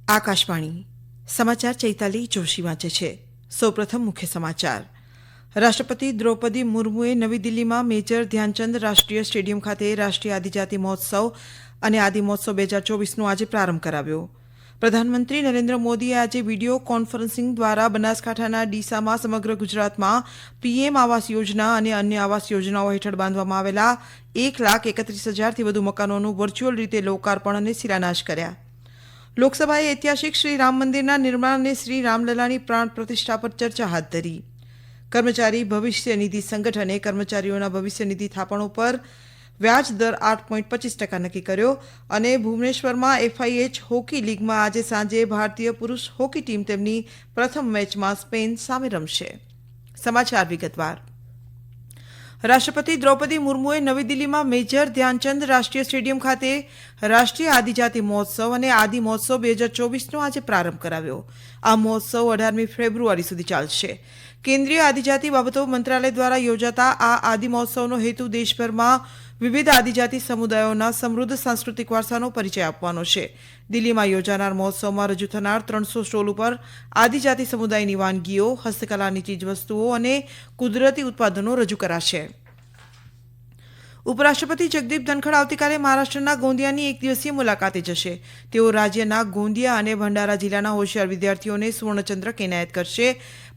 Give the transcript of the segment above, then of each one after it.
આકાશવાણી સમાચાર ચૈતાલી જોશી વાંચે છે. સૌપ્રથમ મુખ્ય સમાચાર. રાષ્ટ્રપતિ દ્રૌપદી મુર્મુએ નવી દિલ્હીમાં મેજર ધ્યાનચંદ રાષ્ટ્રીય સ્ટેડિયમ ખાતે રાષ્ટ્રીય આદિજાતિ મહોત્સવ અને આદિ મહોત્સવ 2024નો આજે પ્રારંભ કરાવ્યો. પ્રધાનમંત્રી નરેન્દ્ર મોદીએ આજે વિડીયો કોન્ફરન્સિંગ દ્વારા બનાસકાંઠાના ડીસામાં સમગ્ર ગુજરાતમાં પીએમ આવાસ યોજના અને અન્ય આવાસ યોજનાઓ હેઠળ બાંધવામાં આવેલા 1,31,000થી વધુ મકાનોનું વર્ચ્યુઅલ રીતે લોકાર્પણ અને શિલાન્યાસ કર્યા. લોકસભાએ ઐતિહાસિક શ્રી રામ મંદિરના નિર્માણ અને શ્રી રામલલાની પ્રાણ પ્રતિષ્ઠા પર ચર્ચા હાથ ધરી. કર્મચારી ભવિષ્ય નિધિ સંગઠને કર્મચારીઓના ભવિષ્ય નિધિ થાપણો પર વ્યાજ દર 8.25% નક્કી કર્યો અને ભુવનેશ્વરમાં FIH હોકી લીગમાં આજે સાંજે ભારતીય પુરુષ હોકી ટીમ તેમની પ્રથમ મેચમાં સ્પેન સામે રમશે. સમાચાર વિગતવાર. રાષ્ટ્રપતિ દ્રૌપદી મુર્મુએ નવી દિલ્હીમાં મેજર ધ્યાનચંદ રાષ્ટ્રીય સ્ટેડિયમ ખાતે રાષ્ટ્રીય આદિજાતિ મહોત્સવ અને આદિ મહોત્સવ 2024નો આજે પ્રારંભ કરાવ્યો. આ મહોત્સવ 18મી ફેબ્રુઆરી સુધી ચાલશે. કેન્દ્રીય આદિજાતિ બાબતો મંત્રાલય દ્વારા યોજાતા આ આદિ મહોત્સવનો હેતુ દેશભરમાં વિવિધ આદિજાતિ સમુદાયોના સમૃદ્ધ સાંસ્કૃતિક વારસાનો પરિચય આપવાનો છે. દિલ્હીમાં યોજાનાર મહોત્સવમાં રજૂ થનાર 300 સ્ટોલ ઉપર આદિજાતિ સમુદાયની વાનગીઓ, હસ્તકલાની ચીજવસ્તુઓ અને કુદરતી ઉત્પાદનો રજૂ કરાશે. ઉપરાષ્ટ્રપતિ જગદીપ ધનખડ આવતીકાલે મહારાષ્ટ્રના ગોંદિયાની એક દિવસીય મુલાકાતે જશે. તેઓ રાજ્યના ગોંદિયા અને ભંડારા જિલ્લાના હોશિયાર વિદ્યાર્થીઓને સુવર્ણચંદ્રક એનાયત કરશે.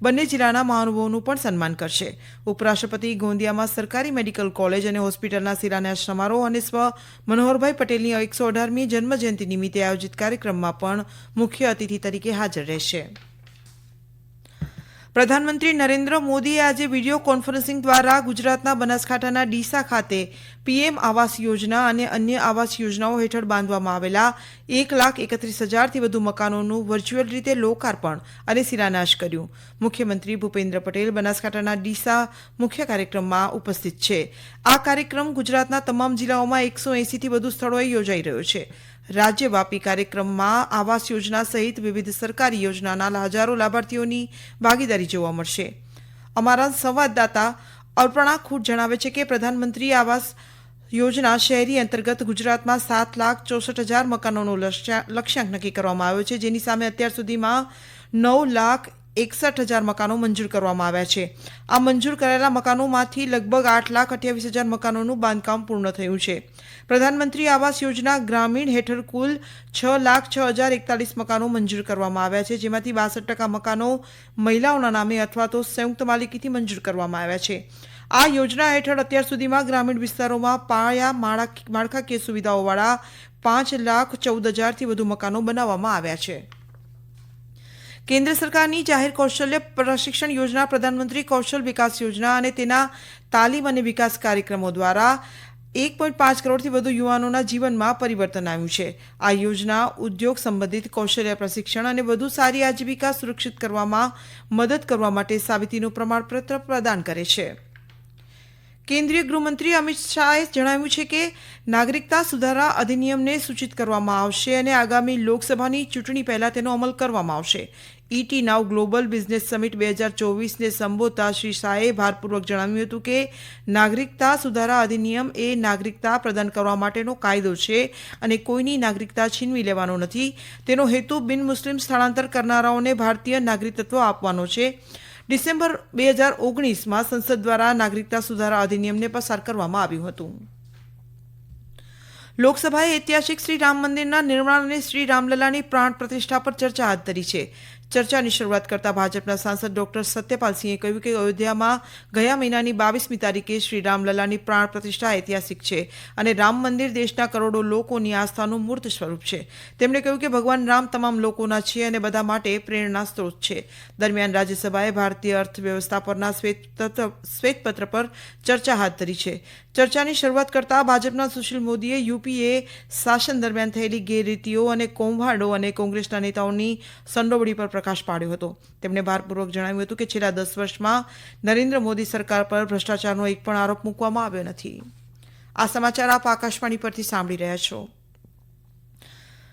બંને જિલ્લાના મહાનુભાવોનું પણ સન્માન કરશે. ઉપરાષ્ટ્રપતિ ગોંદિયામાં સરકારી મેડિકલ કોલેજ અને હોસ્પિટલના શિલાન્યાસ સમારોહ અને સ્વ મનોહરભાઈ પટેલની 118મી જન્મજયંતિ નિમિત્તે આયોજિત કાર્યક્રમમાં પણ મુખ્ય અતિથિ તરીકે હાજર રહેશે. પ્રધાનમંત્રી નરેન્દ્ર મોદીએ આજે વિડીયો કોન્ફરન્સિંગ દ્વારા ગુજરાતના બનાસકાંઠાના ડીસા ખાતે પીએમ આવાસ યોજના અને અન્ય આવાસ યોજનાઓ હેઠળ બાંધવામાં આવેલા 1,31,000થી વધુ મકાનોનું વર્ચ્યુઅલ રીતે લોકાર્પણ અને શિલાન્યાસ કર્યું. મુખ્યમંત્રી ભૂપેન્દ્ર પટેલ બનાસકાંઠાના ડીસા મુખ્ય કાર્યક્રમમાં ઉપસ્થિત છે. આ કાર્યક્રમ ગુજરાતના તમામ જિલ્લાઓમાં 180થી વધુ સ્થળોએ યોજાઈ રહ્યો છે. રાજ્યવ્યાપી કાર્યક્રમમાં આવાસ યોજના સહિત વિવિધ સરકારી યોજનાના હજારો લાભાર્થીઓની ભાગીદારી જોવા મળશે. અમારા સંવાદદાતા અર્પણા ખૂટ જણાવે છે કે પ્રધાનમંત્રી આવાસ યોજના શહેરી અંતર્ગત ગુજરાતમાં 7,64,000 મકાનોનો લક્ષ્યાંક નક્કી કરવામાં આવ્યો છે, જેની સામે અત્યાર સુધીમાં 9,61,000 મકાનો મંજૂર કરવામાં આવ્યા છે. આ મંજૂર કરાયેલા મકાનોમાંથી લગભગ 8,28,000 મકાનોનું બાંધકામ પૂર્ણ થયું છે. પ્રધાનમંત્રી આવાસ યોજના ગ્રામીણ હેઠળ કુલ 6,06,041 મકાનો મંજૂર કરવામાં આવ્યા છે, જેમાંથી 62% મકાનો મહિલાઓના નામે અથવા તો સંયુક્ત માલિકીથી મંજૂર કરવામાં આવ્યા છે. આ યોજના હેઠળ અત્યાર સુધીમાં ગ્રામીણ વિસ્તારોમાં પાયા માળખાકીય સુવિધાઓવાળા 5,14,000થી વધુ મકાનો બનાવવામાં આવ્યા છે. કેન્દ્ર સરકારની જાહેર કૌશલ્ય પ્રશિક્ષણ યોજના પ્રધાનમંત્રી કૌશલ વિકાસ યોજના અને તેના તાલીમ અને વિકાસ કાર્યક્રમો દ્વારા 1.5 કરોડથી વધુ યુવાનોના જીવનમાં પરિવર્તન આવ્યું છે. આ યોજના ઉદ્યોગ સંબંધિત કૌશલ્ય પ્રશિક્ષણ અને વધુ સારી આજીવિકા સુરક્ષિત કરવામાં મદદ કરવા માટે સાબિતીનું પ્રમાણપત્ર પ્રદાન કરે છે. કેન્દ્રીય ગૃહમંત્રી અમિત શાહે જણાવ્યું છે કે નાગરિકતા સુધારા અધિનિયમને સૂચિત કરવામાં આવશે અને આગામી લોકસભાની ચૂંટણી પહેલા તેનો અમલ કરવામાં આવશે. ET નાવ ગ્લોબલ બિઝનેસ સમિટ 2024ને સંબોધતા શ્રી શાહે ભારપૂર્વક જણાવ્યું હતું કે નાગરિકતા સુધારા અધિનિયમ એ નાગરિકતા પ્રદાન કરવા માટેનો કાયદો છે અને કોઈની નાગરિકતા છીનવી લેવાનો નથી. તેનો હેતુ બિન મુસ્લિમ સ્થળાંતર કરનારાઓને ભારતીય નાગરિકત્વ આપવાનો છે. ડિસેમ્બર 2019માં સંસદ દ્વારા નાગરિકતા સુધારા અધિનિયમને પસાર કરવામાં આવ્યું હતું. લોકસભાએ ઐતિહાસિક શ્રી રામ મંદિરના નિર્માણ અને શ્રી રામલલાની પ્રાણ પ્રતિષ્ઠા પર ચર્ચા હાથ ધરી છે. ચર્ચાની શરૂઆત કરતા ભાજપના સાંસદ ડોક્ટર સત્યપાલસિંહે કહ્યું કે અયોધ્યામાં ગયા મહિનાની 22મી તારીખે શ્રી રામલલાની પ્રાણ પ્રતિષ્ઠા ઐતિહાસિક છે અને રામ મંદિર દેશના કરોડો લોકોની આસ્થાનું મૂર્ત સ્વરૂપ છે. તેમણે કહ્યું કે ભગવાન રામ તમામ લોકોના છે અને બધા માટે પ્રેરણા સ્ત્રોત છે. દરમિયાન રાજ્યસભાએ ભારતીય અર્થવ્યવસ્થા પરના શ્વેતપત્ર પર ચર્ચા હાથ ધરી છે. ચર્ચાની શરૂઆત કરતા ભાજપના સુશીલ મોદીએ યુપીએ શાસન દરમિયાન થયેલી ગેરરીતિઓ અને કૌભાંડો અને કોંગ્રેસના નેતાઓની સંડોવણી પર પ્રકાશ પાડ્યો હતો. તેમણે ભારપૂર્વક જણાવ્યું હતું કે છેલ્લા 10 વર્ષમાં નરેન્દ્ર મોદી સરકાર પર ભ્રષ્ટાચારનો એક પણ આરોપ મૂકવામાં આવ્યો નથી. આ સમાચાર આપ આકાશવાણી પરથી સાંભળી રહ્યા છો.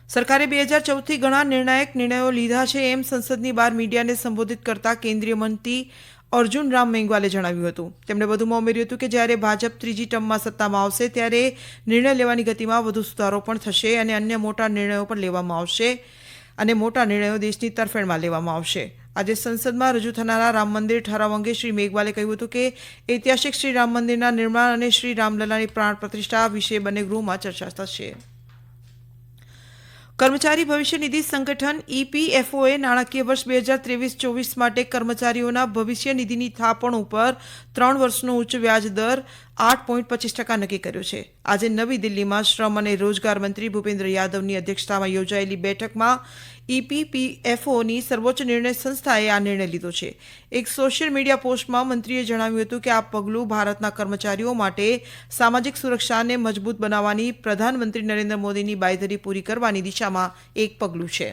સરકારે 2014થી ઘણા નિર્ણાયક નિર્ણયો લીધા છે એમ સંસદની બહાર મીડિયાને સંબોધિત કરતા કેન્દ્રીય મંત્રી અર્જુન રામ મેઘવાલે જણાવ્યું હતું. તેમણે વધુમાં ઉમેર્યું હતું કે જ્યારે ભાજપ ત્રીજી ટર્મમાં સત્તામાં આવશે ત્યારે નિર્ણય લેવાની ગતિમાં વધુ સુધારો પણ થશે અને અન્ય મોટા નિર્ણયો પણ લેવામાં આવશે. અને મોટા નિર્ણયો દેશની તરફેણમાં લેવામાં આવશે. આજે સંસદમાં રજૂ થનારા રામ મંદિર ઠરાવ અંગે શ્રી મેઘવાલે કહ્યું હતું કે ઐતિહાસિક શ્રી રામ મંદિરના નિર્માણ અને શ્રી રામલલાની પ્રાણ પ્રતિષ્ઠા વિશે બંને ગૃહમાં ચર્ચા થશે. કર્મચારી ભવિષ્ય નિધિ સંગઠન EPFOએ નાણાકીય વર્ષ 2023-24 માટે કર્મચારીઓના ભવિષ્ય નિધિની થાપણ ઉપર 3 વર્ષનો ઉચ્ચ વ્યાજ દર 8.25% નક્કી કર્યો છે. આજે નવી દિલ્હીમાં શ્રમ અને રોજગાર મંત્રી ભૂપેન્દ્ર યાદવની અધ્યક્ષતામાં યોજાયેલી બેઠકમાં EPFOની સર્વોચ્ચ નિર્ણય સંસ્થાએ આ નિર્ણય લીધો છે. એક સોશિયલ મીડિયા પોસ્ટમાં મંત્રીએ જણાવ્યું હતું કે આ પગલું ભારતના કર્મચારીઓ માટે સામાજિક સુરક્ષાને મજબૂત બનાવવાની પ્રધાનમંત્રી નરેન્દ્ર મોદીની બાંયધરી પૂરી કરવાની દિશામાં એક પગલું છે.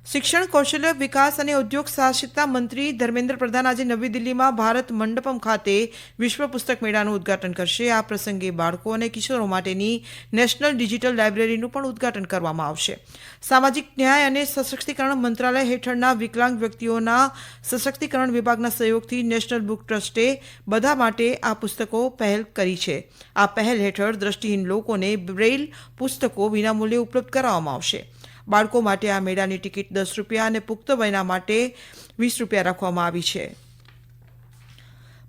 શિક્ષણ, કૌશલ્ય વિકાસ અને ઉદ્યોગ સાહસિકતા મંત્રી ધર્મેન્દ્ર પ્રધાન આજે નવી દિલ્હીમાં ભારત મંડપમ ખાતે વિશ્વ પુસ્તક મેળાનું ઉદ્ઘાટન કરશે. આ પ્રસંગે બાળકો અને કિશોરો માટેની નેશનલ ડિજિટલ લાઇબ્રેરીનું પણ ઉદ્ઘાટન કરવામાં આવશે. સામાજિક ન્યાય અને સશક્તિકરણ મંત્રાલય હેઠળના વિકલાંગ વ્યક્તિઓના સશક્તિકરણ વિભાગના સહયોગથી નેશનલ બુક ટ્રસ્ટે બધા માટે આ પુસ્તકો પહેલ કરી છે. આ પહેલ હેઠળ દ્રષ્ટિહીન લોકોને બ્રેઇલ પુસ્તકો વિનામૂલ્યે ઉપલબ્ધ કરાવવામાં આવશે. બાળકો માટે આ મેળાની ટિકિટ ₹10 અને પુખ્ત વયના માટે ₹20 રાખવામાં આવી છે.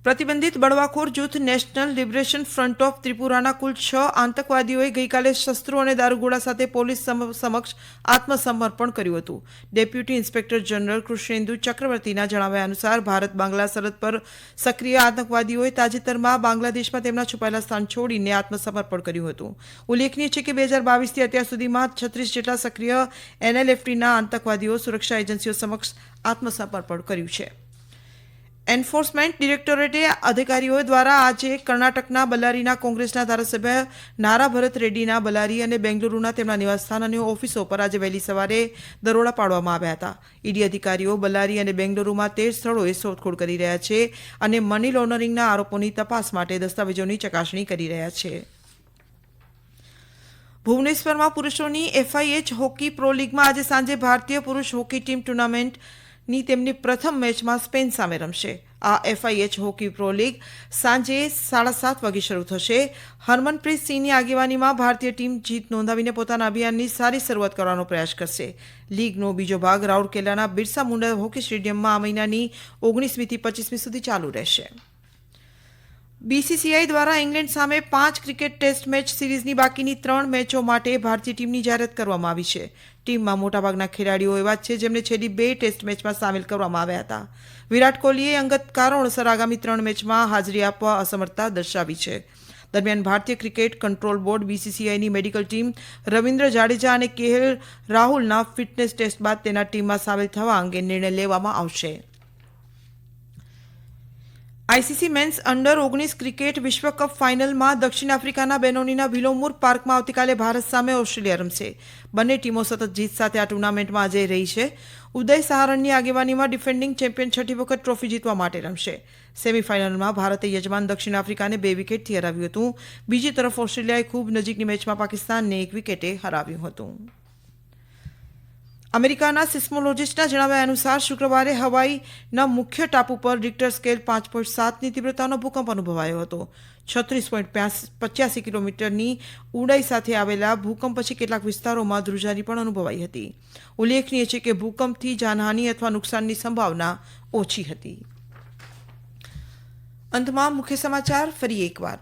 પ્રતિબંધિત બળવાખોર જૂથ નેશનલ લિબરેશન ફ્રન્ટ ઓફ ત્રિપુરાના કુલ 6 આતંકવાદીઓએ ગઈકાલે શસ્ત્રો અને દારૂગોળા સાથે પોલીસ સમક્ષ આત્મસમર્પણ કર્યું હતું. ડેપ્યુટી ઇન્સ્પેક્ટર જનરલ કૃષ્ણેન્દુ ચક્રવર્તીના જણાવ્યા અનુસાર ભારત બાંગ્લા સરહદ પર સક્રિય આતંકવાદીઓએ તાજેતરમાં બાંગ્લાદેશમાં તેમના છુપાયેલા સ્થાન છોડીને આત્મસમર્પણ કર્યું હતું. ઉલ્લેખનીય છે કે 2022થી અત્યાર સુધીમાં 36 જેટલા સક્રિય NLFTના આતંકવાદીઓ સુરક્ષા એજન્સીઓ સમક્ષ આત્મસમર્પણ કર્યું છે. એન્ફોર્સમેન્ટ ડિરેક્ટોરેટે અધિકારીઓ દ્વારા આજે કર્ણાટકના બલ્લારીના કોંગ્રેસના ધારાસભ્ય નારા ભરત રેડ્ડીના બલ્લારી અને બેંગલુરુના તેમના નિવાસસ્થાન અને ઓફિસો પર આજે વહેલી સવારે દરોડા પાડવામાં આવ્યા હતા. ઈડી અધિકારીઓ બલ્લારી અને બેંગલુરુમાં 13 સ્થળોએ શોધખોળ કરી રહ્યા છે અને મની લોન્ડરિંગના આરોપોની તપાસ માટે દસ્તાવેજોની ચકાસણી કરી રહ્યા છે. ભુવનેશ્વરમાં પુરુષોની FIH હોકી પ્રો લીગમાં આજે સાંજે ભારતીય પુરુષ હોકી ટીમ ટુર્નામેન્ટની તેમની પ્રથમ મેચમાં સ્પેન સામે રમશે. આ FIH હોકી પ્રો લીગ સાંજે 7:30 વાગે શરૂ થશે. હરમનપ્રીત સિંહની આગેવાનીમાં ભારતીય ટીમ જીત નોંધાવીને પોતાના અભિયાનની સારી શરૂઆત કરવાનો પ્રયાસ કરશે. લીગનો બીજો ભાગ રાઉરકેલાના બિરસા મુંડા હોકી સ્ટેડિયમમાં આ મહિનાની 19મી થી 25મી સુધી ચાલુ રહેશે. BCCI દ્વારા ઇંગ્લેન્ડ સામે 5 ક્રિકેટ ટેસ્ટ મેચ સિરીઝની બાકીની 3 મેચો માટે ભારતીય ટીમની જાહેરાત કરવામાં આવી છે. ટીમમાં મોટાભાગના ખેલાડીઓ એવા છે જેમને છેલ્લી 2 ટેસ્ટ મેચમાં સામેલ કરવામાં આવ્યા હતા. વિરાટ કોહલીએ અંગત કારણોસર આગામી 3 મેચમાં હાજરી આપવા અસમર્થતા દર્શાવી છે. દરમિયાન ભારતીય ક્રિકેટ કંટ્રોલ બોર્ડ BCCIની મેડિકલ ટીમ રવિન્દ્ર જાડેજા અને KL રાહુલના ફિટનેસ ટેસ્ટ બાદ તેના ટીમમાં સામેલ થવા અંગે નિર્ણય લેવામાં આવશે. ICC મેન્સ અંડર-19 ક્રિકેટ વિશ્વકપ ફાઇનલમાં દક્ષિણ આફ્રિકાના બેનોનીના વિલોમુર પાર્કમાં આવતીકાલે ભારત સામે ઓસ્ટ્રેલિયા રમશે. બંને ટીમો સતત જીત સાથે આ ટુર્નામેન્ટમાં આજે રહી છે. ઉદય સહારણની આગેવાનીમાં ડિફેન્ડિંગ ચેમ્પિયન 6ઠી વખત ટ્રોફી જીતવા માટે રમશે. સેમીફાઇનલમાં ભારતે યજમાન દક્ષિણ આફ્રિકાને 2 વિકેટથી હરાવ્યું હતું. બીજી તરફ ઓસ્ટ્રેલિયાએ ખૂબ નજીકની મેચમાં પાકિસ્તાનને 1 વિકેટે હરાવ્યું હતું. અમેરિકાના સિસ્મોલોજિસ્ટના જણાવ્યા અનુસાર શુક્રવારે હવાઈના મુખ્ય ટાપુ પર રિક્ટર સ્કેલ 5.7ની તીવ્રતાનો ભૂકંપ અનુભવાયો હતો. 36.85 કિલોમીટરની ઊંડાઈ સાથે આવેલા ભૂકંપ પછી કેટલાક વિસ્તારોમાં ધ્રુજારી પણ અનુભવાઈ હતી. ઉલ્લેખનીય છે કે ભૂકંપથી જાનહાનિ અથવા નુકસાનની સંભાવના ઓછી હતી. અંતમાં મુખ્ય સમાચાર ફરી એકવાર.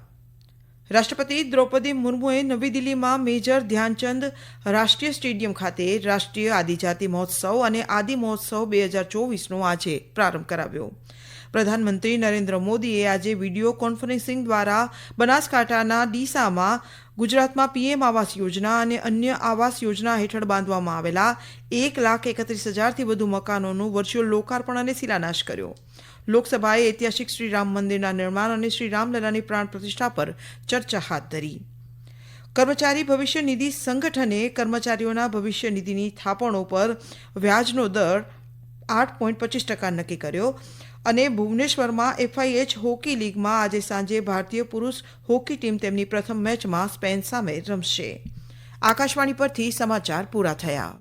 રાષ્ટ્રપતિ દ્રૌપદી મુર્મુએ નવી દિલ્હીમાં મેજર ધ્યાનચંદ રાષ્ટ્રીય સ્ટેડિયમ ખાતે રાષ્ટ્રીય આદિજાતિ મહોત્સવ અને આદિ મહોત્સવ 2024નો આજે પ્રારંભ કરાવ્યો. પ્રધાનમંત્રી નરેન્દ્ર મોદીએ આજે વિડીયો કોન્ફરન્સિંગ દ્વારા બનાસકાંઠાના ડીસામાં ગુજરાતમાં PM આવાસ યોજના અને અન્ય આવાસ યોજના હેઠળ બાંધવામાં આવેલા 1,31,000થી વધુ મકાનોનું વર્ચ્યુઅલ લોકાર્પણ અને શિલાન્યાસ કર્યો. લોકસભાએ ઐતિહાસિક શ્રી રામ મંદિરના નિર્માણ અને શ્રી રામલલાની પ્રાણ પ્રતિષ્ઠા પર ચર્ચા હાથ ધરી. કર્મચારી ભવિષ્ય નિધિ સંગઠને કર્મચારીઓના ભવિષ્ય નિધિની થાપણો પર વ્યાજનો દર 8.25% નક્કી કર્યો અને ભુવનેશ્વરમાં FIH હોકી લીગમાં આજે સાંજે ભારતીય પુરુષ હોકી ટીમ તેમની પ્રથમ મેચમાં સ્પેન સામે રમશે. આકાશવાણી પરથી સમાચાર પૂરા થયા.